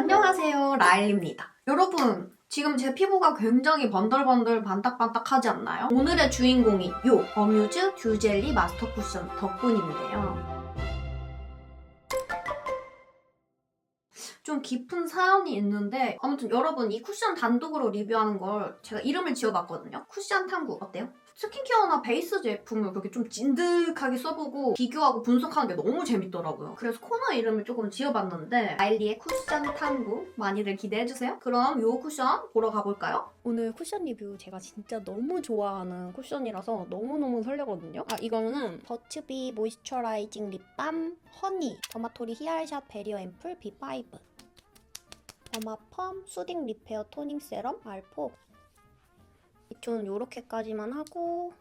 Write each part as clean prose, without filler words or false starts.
안녕하세요, 라일입니다. 여러분, 지금 제 피부가 굉장히 번들번들 반딱반딱하지 않나요? 오늘의 주인공이 요 어뮤즈 듀젤리 마스터 쿠션 덕분인데요. 좀 깊은 사연이 있는데 아무튼 여러분 이 쿠션 단독으로 리뷰하는 걸 제가 이름을 지어봤거든요. 쿠션 탐구 어때요? 스킨케어나 베이스 제품을 그렇게 좀 진득하게 써보고 비교하고 분석하는 게 너무 재밌더라고요. 그래서 코너 이름을 조금 지어봤는데 아일리의 쿠션 탐구 많이들 기대해주세요. 그럼 요 쿠션 보러 가볼까요? 오늘 쿠션 리뷰 제가 진짜 너무 좋아하는 쿠션이라서 너무너무 설레거든요. 이거는 버츠비 모이스처라이징 립밤 허니 더마토리 히알샷 베리어 앰플 B5 더마펌 수딩 리페어 토닝 세럼 알포. 저는 요렇게까지만 하고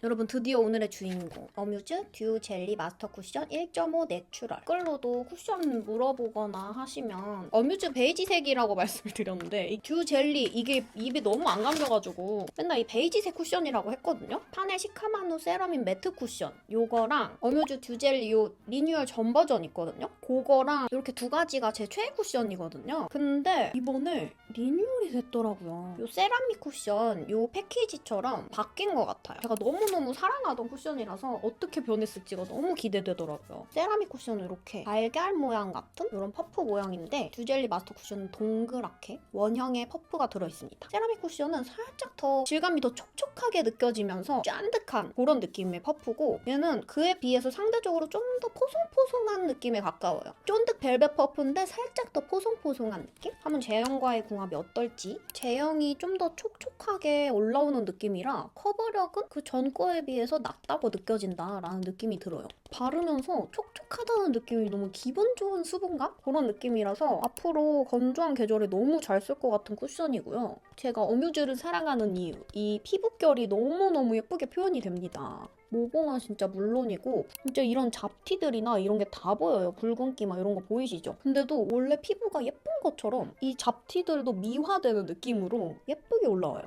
여러분 드디어 오늘의 주인공 어뮤즈 듀 젤리 마스터 쿠션 1.5 내추럴. 댓글로도 쿠션 물어보거나 하시면 어뮤즈 베이지색이라고 말씀을 드렸는데 이 듀 젤리 이게 입에 너무 안 감겨가지고 맨날 이 베이지색 쿠션이라고 했거든요. 파넬 시카마누 세라믹 매트 쿠션 요거랑 어뮤즈 듀 젤리 요 리뉴얼 전 버전 있거든요. 그거랑 이렇게 두 가지가 제 최애 쿠션이거든요. 근데 이번에 리뉴얼이 됐더라고요. 요 세라믹 쿠션 요 패키지처럼 바뀐 것 같아요. 제가 너무 사랑하던 쿠션이라서 어떻게 변했을지가 너무 기대되더라고요. 세라믹 쿠션은 이렇게 달걀 모양 같은 이런 퍼프 모양인데 듀젤리 마스터 쿠션은 동그랗게 원형의 퍼프가 들어있습니다. 세라믹 쿠션은 살짝 더 질감이 더 촉촉하게 느껴지면서 짠득한 그런 느낌의 퍼프고 얘는 그에 비해서 상대적으로 좀 더 포송포송한 느낌에 가까워요. 쫀득 벨벳 퍼프인데 살짝 더 포송포송한 느낌? 한번 제형과의 궁합이 어떨지. 제형이 좀 더 촉촉하게 올라오는 느낌이라 커버력은 그 전 거에 비해서 낮다고 느껴진다라는 느낌이 들어요. 바르면서 촉촉하다는 느낌이 너무 기분 좋은 수분감? 그런 느낌이라서 앞으로 건조한 계절에 너무 잘 쓸 것 같은 쿠션이고요. 제가 어뮤즈를 사랑하는 이유, 이 피부결이 너무너무 예쁘게 표현이 됩니다. 모공은 진짜 물론이고 진짜 이런 잡티들이나 이런 게 다 보여요. 붉은기 막 이런 거 보이시죠? 근데도 원래 피부가 예쁜 것처럼 이 잡티들도 미화되는 느낌으로 예쁘게 올라와요.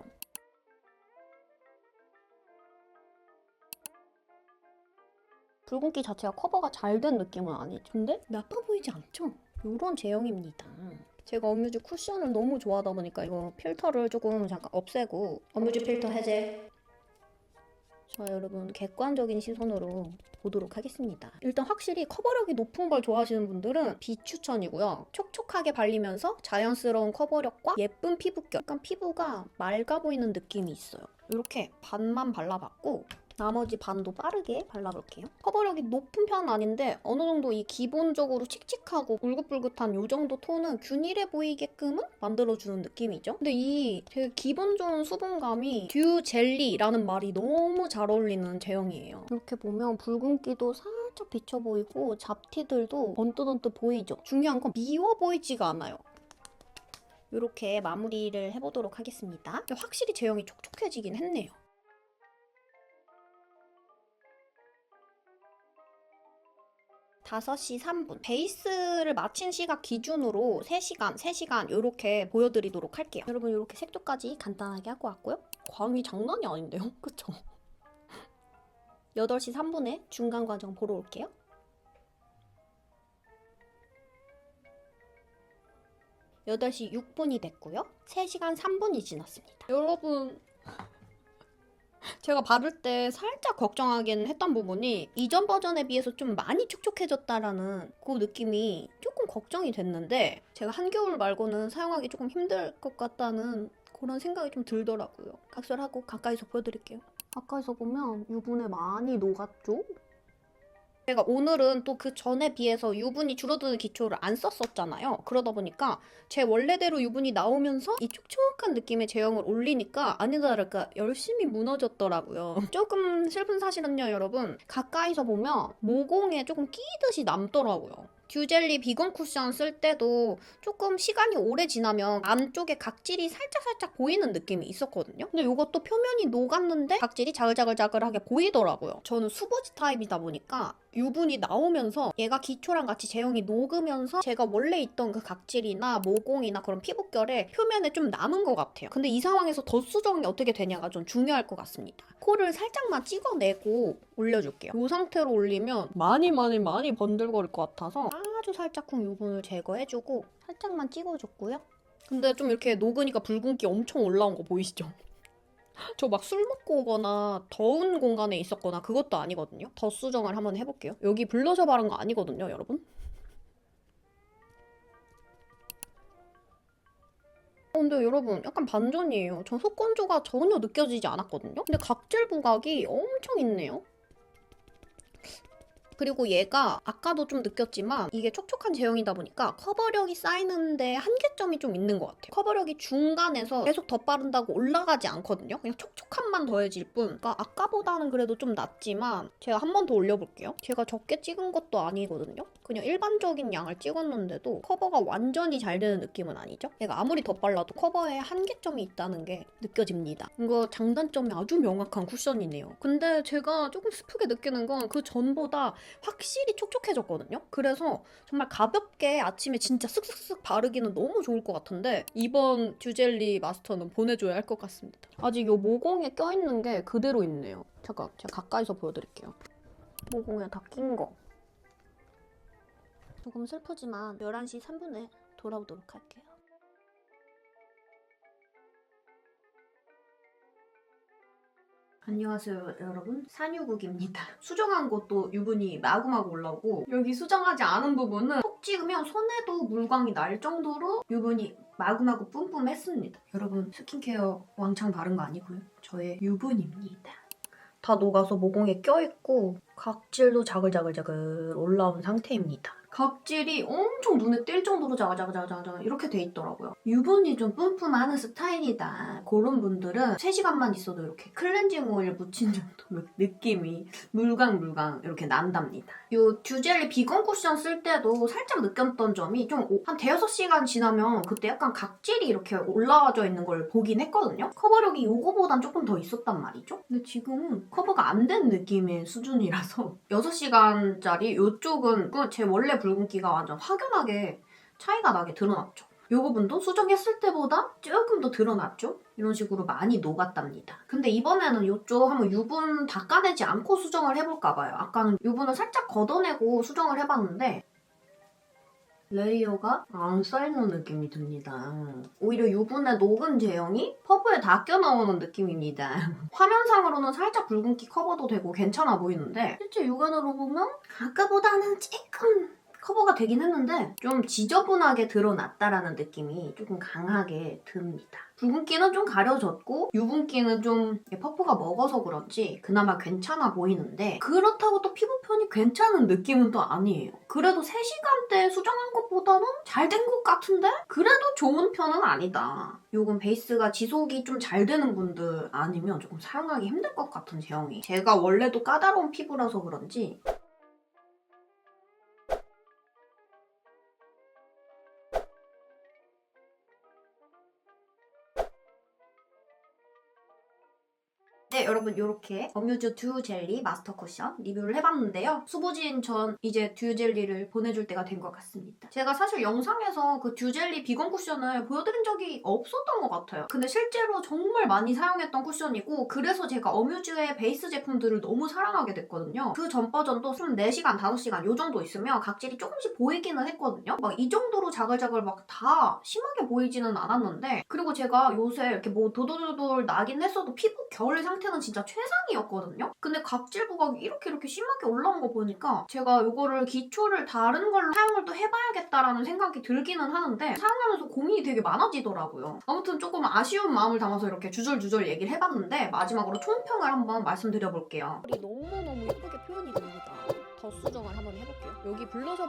붉은기 자체가 커버가 잘 된 느낌은 아니죠. 근데 나빠 보이지 않죠? 이런 제형입니다. 제가 어뮤즈 쿠션을 너무 좋아하다 보니까 이거 필터를 조금 잠깐 없애고 어뮤즈 필터 해제. 자, 여러분 객관적인 시선으로 보도록 하겠습니다. 일단 확실히 커버력이 높은 걸 좋아하시는 분들은 비추천이고요. 촉촉하게 발리면서 자연스러운 커버력과 예쁜 피부결. 약간 피부가 맑아 보이는 느낌이 있어요. 이렇게 반만 발라봤고 나머지 반도 빠르게 발라볼게요. 커버력이 높은 편은 아닌데 어느 정도 이 기본적으로 칙칙하고 울긋불긋한 이 정도 톤은 균일해 보이게끔은 만들어주는 느낌이죠. 근데 이 되게 기분 좋은 수분감이 듀 젤리라는 말이 너무 잘 어울리는 제형이에요. 이렇게 보면 붉은기도 살짝 비쳐 보이고 잡티들도 언뜻언뜻 보이죠. 중요한 건 미워 보이지가 않아요. 이렇게 마무리를 해보도록 하겠습니다. 확실히 제형이 촉촉해지긴 했네요. 5시 3분. 베이스를 마친 시각 기준으로 3시간 이렇게 보여드리도록 할게요. 여러분 이렇게 색조까지 간단하게 하고 왔고요. 광이 장난이 아닌데요? 그쵸? 8시 3분에 중간 과정 보러 올게요. 여덟 시 6분이 됐고요. 3시간 3분이 지났습니다. 여러분 제가 바를 때 살짝 걱정하긴 했던 부분이 이전 버전에 비해서 좀 많이 촉촉해졌다라는 그 느낌이 조금 걱정이 됐는데 제가 한겨울 말고는 사용하기 조금 힘들 것 같다는 그런 생각이 좀 들더라고요. 각설하고 가까이서 보여드릴게요. 가까이서 보면 유분에 많이 녹았죠? 제가 오늘은 또 그 전에 비해서 유분이 줄어드는 기초를 안 썼었잖아요. 그러다 보니까 제 원래대로 유분이 나오면서 이 촉촉한 느낌의 제형을 올리니까 아니나 다를까 열심히 무너졌더라고요. 조금 슬픈 사실은요, 여러분. 가까이서 보면 모공에 조금 끼듯이 남더라고요. 듀젤리 비건 쿠션 쓸 때도 조금 시간이 오래 지나면 안쪽에 각질이 살짝 보이는 느낌이 있었거든요. 근데 이것도 표면이 녹았는데 각질이 자글자글하게 보이더라고요. 저는 수부지 타입이다 보니까 유분이 나오면서 얘가 기초랑 같이 제형이 녹으면서 제가 원래 있던 그 각질이나 모공이나 그런 피부결에 표면에 좀 남은 것 같아요. 근데 이 상황에서 덧수 정이 어떻게 되냐가 좀 중요할 것 같습니다. 코를 살짝만 찍어내고 올려줄게요. 이 상태로 올리면 많이 번들거릴 것 같아서 아주 살짝쿵 유분을 제거해주고 살짝만 찍어줬고요. 근데 좀 이렇게 녹으니까 붉은기 엄청 올라온 거 보이시죠? 저 막 술 먹고 오거나 더운 공간에 있었거나 그것도 아니거든요. 덧 수정을 한번 해볼게요. 여기 블러셔 바른 거 아니거든요, 여러분. 근데 여러분 약간 반전이에요. 저 속건조가 전혀 느껴지지 않았거든요. 근데 각질 부각이 엄청 있네요. 그리고 얘가 아까도 좀 느꼈지만 이게 촉촉한 제형이다 보니까 커버력이 쌓이는데 한계점이 좀 있는 것 같아요. 커버력이 중간에서 계속 덧바른다고 올라가지 않거든요. 그냥 촉촉함만 더해질 뿐. 그러니까 아까보다는 그래도 좀 낫지만 제가 한 번 더 올려볼게요. 제가 적게 찍은 것도 아니거든요. 그냥 일반적인 양을 찍었는데도 커버가 완전히 잘 되는 느낌은 아니죠. 얘가 아무리 덧발라도 커버에 한계점이 있다는 게 느껴집니다. 이거 장단점이 아주 명확한 쿠션이네요. 근데 제가 조금 슬프게 느끼는 건 그 전보다 확실히 촉촉해졌거든요. 그래서 정말 가볍게 아침에 진짜 쓱쓱쓱 바르기는 너무 좋을 것 같은데 이번 듀젤리 마스터는 보내줘야 할 것 같습니다. 아직 요 모공에 껴있는 게 그대로 있네요. 잠깐 제가 가까이서 보여드릴게요. 모공에 다 낀 거. 조금 슬프지만 11시 3분에 돌아오도록 할게요. 안녕하세요 여러분, 산유국입니다. 수정한 것도 유분이 마구마구 올라오고 여기 수정하지 않은 부분은 톡 찍으면 손에도 물광이 날 정도로 유분이 마구마구 뿜뿜했습니다. 여러분 스킨케어 왕창 바른 거 아니고요. 저의 유분입니다. 다 녹아서 모공에 껴있고 각질도 자글자글자글 올라온 상태입니다. 각질이 엄청 눈에 띌 정도로 자글자글자글 이렇게 돼 있더라고요. 유분이 좀 뿜뿜하는 스타일이다. 그런 분들은 3시간만 있어도 이렇게 클렌징 오일 묻힌 정도 느낌이 물광물광 이렇게 난답니다. 이 듀젤리 비건 쿠션 쓸 때도 살짝 느꼈던 점이 좀 한 대여섯 시간 지나면 그때 약간 각질이 이렇게 올라와져 있는 걸 보긴 했거든요. 커버력이 이거보단 조금 더 있었단 말이죠. 근데 지금은 커버가 안 된 느낌의 수준이라서 6시간짜리 이쪽은 제 원래 붉은기가 완전 확연하게 차이가 나게 드러났죠. 이 부분도 수정했을 때보다 조금 더 드러났죠? 이런 식으로 많이 녹았답니다. 근데 이번에는 이쪽 한번 유분 닦아내지 않고 수정을 해볼까 봐요. 아까는 유분을 살짝 걷어내고 수정을 해봤는데 레이어가 안 쌓이는 느낌이 듭니다. 오히려 유분의 녹은 제형이 퍼프에 다 껴나오는 느낌입니다. 화면상으로는 살짝 붉은기 커버도 되고 괜찮아 보이는데 실제 육안으로 보면 아까보다는 조금 커버가 되긴 했는데 좀 지저분하게 드러났다라는 느낌이 조금 강하게 듭니다. 붉은기는 좀 가려졌고 유분기는 좀 퍼프가 먹어서 그런지 그나마 괜찮아 보이는데 그렇다고 또 피부 편이 괜찮은 느낌은 또 아니에요. 그래도 3시간대 수정한 것보다는 잘 된 것 같은데 그래도 좋은 편은 아니다. 요건 베이스가 지속이 좀 잘 되는 분들 아니면 조금 사용하기 힘들 것 같은 제형이. 제가 원래도 까다로운 피부라서 그런지 네, 여러분 이렇게 어뮤즈 듀 젤리 마스터 쿠션 리뷰를 해봤는데요. 수부진 전 이제 듀 젤리를 보내줄 때가 된 것 같습니다. 제가 사실 영상에서 그 듀 젤리 비건 쿠션을 보여드린 적이 없었던 것 같아요. 근데 실제로 정말 많이 사용했던 쿠션이고 그래서 제가 어뮤즈의 베이스 제품들을 너무 사랑하게 됐거든요. 그 전 버전도 24시간, 5시간 요 정도 있으면 각질이 조금씩 보이기는 했거든요. 막 이 정도로 자글자글 막 다 심하게 보이지는 않았는데 그리고 제가 요새 이렇게 뭐 도돌도돌 나긴 했어도 피부 결 상태는 진짜 최상이었거든요. 근데 각질 부각이 이렇게 심하게 올라온 거 보니까 제가 이거를 기초를 다른 걸로 사용을 또 해봐야겠다라는 생각이 들기는 하는데 사용하면서 고민이 되게 많아지더라고요. 아무튼 조금 아쉬운 마음을 담아서 이렇게 주절주절 얘기를 해봤는데 마지막으로 총평을 한번 말씀드려볼게요. 너무너무 예쁘게 표현이 됩니다. 덧 수정을 한번 해볼게요. 여기 블러셔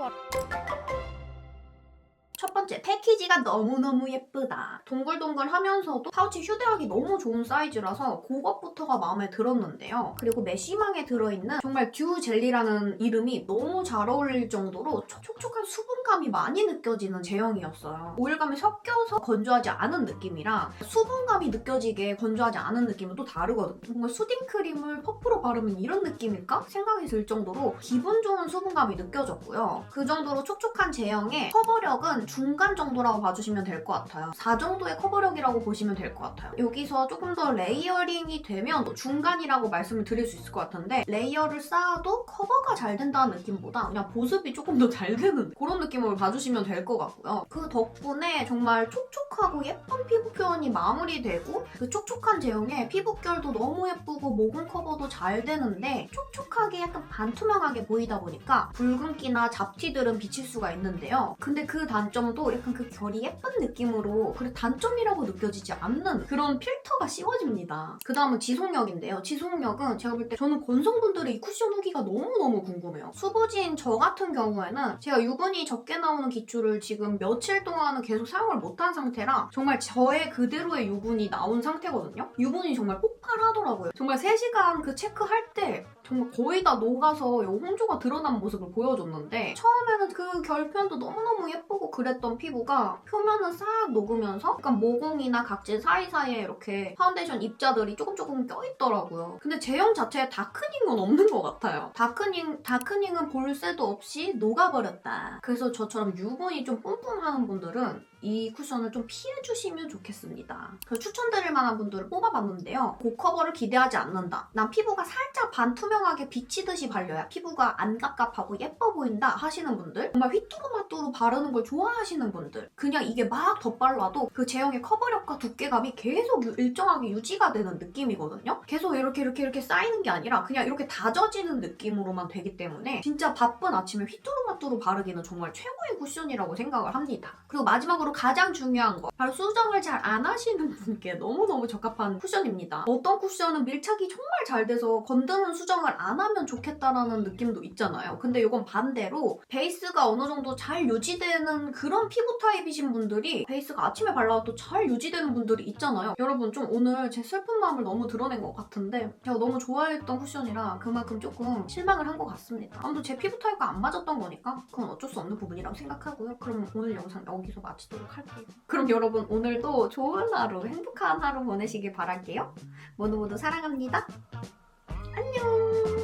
첫 번째, 패키지가 너무너무 예쁘다. 동글동글하면서도 파우치 휴대하기 너무 좋은 사이즈라서 그것부터가 마음에 들었는데요. 그리고 메쉬망에 들어있는 정말 듀 젤리라는 이름이 너무 잘 어울릴 정도로 촉촉한 수분감이 많이 느껴지는 제형이었어요. 오일감이 섞여서 건조하지 않은 느낌이랑 수분감이 느껴지게 건조하지 않은 느낌은 또 다르거든요. 뭔가 수딩크림을 퍼프로 바르면 이런 느낌일까? 생각이 들 정도로 기분 좋은 수분감이 느껴졌고요. 그 정도로 촉촉한 제형의 커버력은 중간 정도라고 봐주시면 될 것 같아요. 4 정도의 커버력이라고 보시면 될 것 같아요. 여기서 조금 더 레이어링이 되면 중간이라고 말씀을 드릴 수 있을 것 같은데 레이어를 쌓아도 커버가 잘 된다는 느낌보다 그냥 보습이 조금 더 잘 되는 그런 느낌으로 봐주시면 될 것 같고요. 그 덕분에 정말 촉촉하고 예쁜 피부 표현이 마무리되고 그 촉촉한 제형에 피부결도 너무 예쁘고 모공 커버도 잘 되는데 촉촉하게 약간 반투명하게 보이다 보니까 붉은기나 잡티들은 비칠 수가 있는데요. 근데 그 단점도 약간 그 결이 예쁜 느낌으로 그래 단점이라고 느껴지지 않는 그런 필터가 씌워집니다. 그 다음은 지속력인데요. 지속력은 제가 볼 때 저는 건성분들의 이 쿠션 후기가 너무너무 궁금해요. 수부지인 저 같은 경우에는 제가 유분이 적게 나오는 기초를 지금 며칠 동안은 계속 사용을 못한 상태라 정말 저의 그대로의 유분이 나온 상태거든요. 유분이 정말 폭발하더라고요. 정말 3시간 그 체크할 때 정말 거의 다 녹아서 이 홍조가 드러난 모습을 보여줬는데 처음에는 그 결편도 너무너무 예쁘고 그랬던 피부가 표면은 싹 녹으면서 약간 모공이나 각질 사이사이에 이렇게 파운데이션 입자들이 조금 껴있더라고요. 근데 제형 자체에 다크닝은 없는 것 같아요. 다크닝은 볼 새도 없이 녹아버렸다. 그래서 저처럼 유분이 좀 뿜뿜하는 분들은 이 쿠션을 좀 피해주시면 좋겠습니다. 그래서 추천드릴 만한 분들을 뽑아봤는데요. 고커버를 기대하지 않는다. 난 피부가 살짝 반투명하게 비치듯이 발려야 피부가 안 갑갑하고 예뻐 보인다 하시는 분들, 정말 휘뚜루마뚜루 바르는 걸 좋아하시는 분들, 그냥 이게 막 덧발라도 그 제형의 커버력과 두께감이 계속 일정하게 유지가 되는 느낌이거든요. 계속 이렇게 쌓이는 게 아니라 그냥 이렇게 다져지는 느낌으로만 되기 때문에 진짜 바쁜 아침에 휘뚜루마뚜루 바르기는 정말 최고의 쿠션이라고 생각을 합니다. 그리고 마지막으로 가장 중요한 거, 바로 수정을 잘 안 하시는 분께 너무너무 적합한 쿠션입니다. 어떤 쿠션은 밀착이 정말 잘 돼서 건드는 수정을 안 하면 좋겠다라는 느낌도 있잖아요. 근데 이건 반대로 베이스가 어느 정도 잘 유지되는 그런 피부 타입이신 분들이 베이스가 아침에 발라도 잘 유지되는 분들이 있잖아요. 여러분 좀 오늘 제 슬픈 마음을 너무 드러낸 것 같은데 제가 너무 좋아했던 쿠션이라 그만큼 조금 실망을 한 것 같습니다. 아무튼 제 피부 타입과 안 맞았던 거니까 그건 어쩔 수 없는 부분이라고 생각하고요. 그럼 오늘 영상 여기서 마치도록 할게요. 그럼 여러분 오늘도 좋은 하루, 행복한 하루 보내시길 바랄게요. 모두 모두 사랑합니다. 안녕!